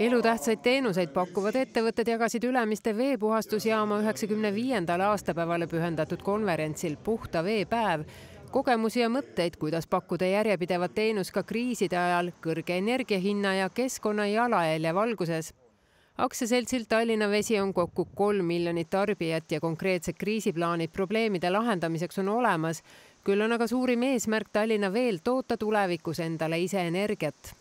Elutähtsaid teenuseid pakkuvad ettevõtted jagasid Ülemiste veepuhastusjaama 95. aastapäevale pühendatud konverentsil Puhta vee päev kogemusi ja mõtteid, kuidas pakkuda järjepidevat teenust ka kriiside ajal kõrge energiahinna ja keskkonna jalajälje valguses. Aktsiaseltsil Tallinna Vesi on kokku 3 miljonit tarbijat ja konkreetsed kriisiplaanid probleemide lahendamiseks on olemas. Küll on aga suurim eesmärk Tallinna Veel toota tulevikus endale ise energiat.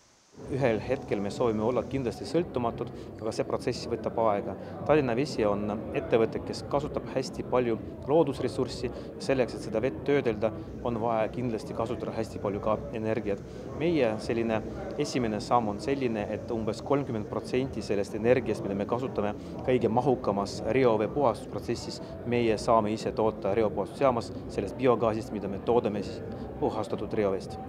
Ühel hetkel me soovime olla kindlasti sõltumatud, aga see protsess võtab aega. Tallinna Vesi on ettevõte, kes kasutab hästi palju loodusressurssi. Selleks, et seda vett töödelda, on vaja kindlasti kasutada hästi palju ka energiat. Meie selline esimene samm on selline, et umbes 30% sellest energiast, mida me kasutame kõige mahukamas reovee puhastusprotsessis, meie saame ise toota reopuhastusjaamas sellest biogaasist, mida me toodame puhastatud reoveest.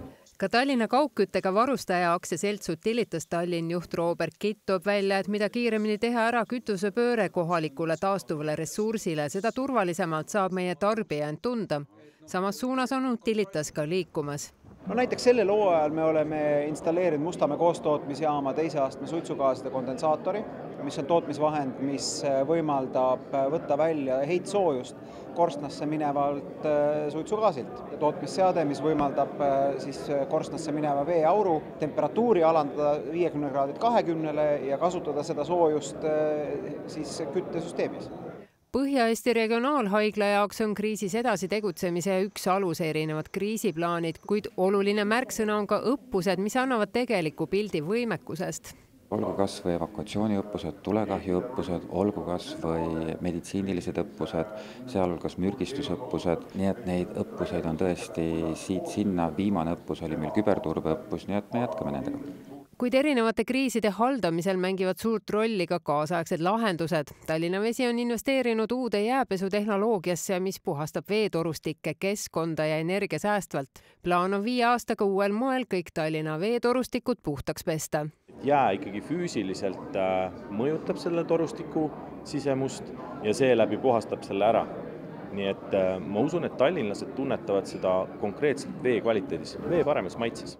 Ka Tallinna kaugküttega varustaja aktsiaselts Utilitas Tallinn juht Robert Kitt toob välja, et mida kiiremini teha ära kütusepööre kohalikule taastuvale ressursile, seda turvalisemalt saab meie tarbija end tunda. Samas suunas on Utilitas ka liikumas. Näiteks sellel hooajal me oleme installeerinud Mustamäe koostootmisjaama 2. astme suitsugaaside kondensaatori, mis on tootmisvahend, mis võimaldab võtta välja heitsoojust korstnasse minevalt suitsugaasilt. Tootmisseade, mis võimaldab korstnasse mineva veeauru temperatuuri alandada 50 kraadilt 20 ja kasutada seda soojust küttesüsteemis. Põhja-Eesti regionaalhaigla jaoks on kriisis edasi tegutsemise üks alus erinevad kriisiplaanid, kuid oluline märksõna on ka õppused, mis annavad tegeliku pildi võimekusest. Olgu kas või evakuatsiooniõppused, tulekahjuõppused, olgu kas või meditsiinilised õppused, sealhulgas mürgistusõppused, nii et neid õppuseid on tõesti siit-sinna. Viimane õppus oli meil küberturbeõppus, nii et me jätkame nendega. Kuid erinevate kriiside haldamisel mängivad suurt rolli ka kaasaegsed lahendused. Tallinna Vesi on investeerinud uude jääpesutehnoloogiasse, mis puhastab veetorustikke, keskkonda ja energiasäästvalt. Plaan on 5 aastaga uuel moel kõik Tallinna veetorustikud puhtaks pesta. Jää ikkagi füüsiliselt mõjutab selle torustiku sisemust ja seeläbi puhastab selle ära. Nii et ma usun, et tallinlased tunnetavad seda konkreetselt vee kvaliteedis, vee paremas maitses.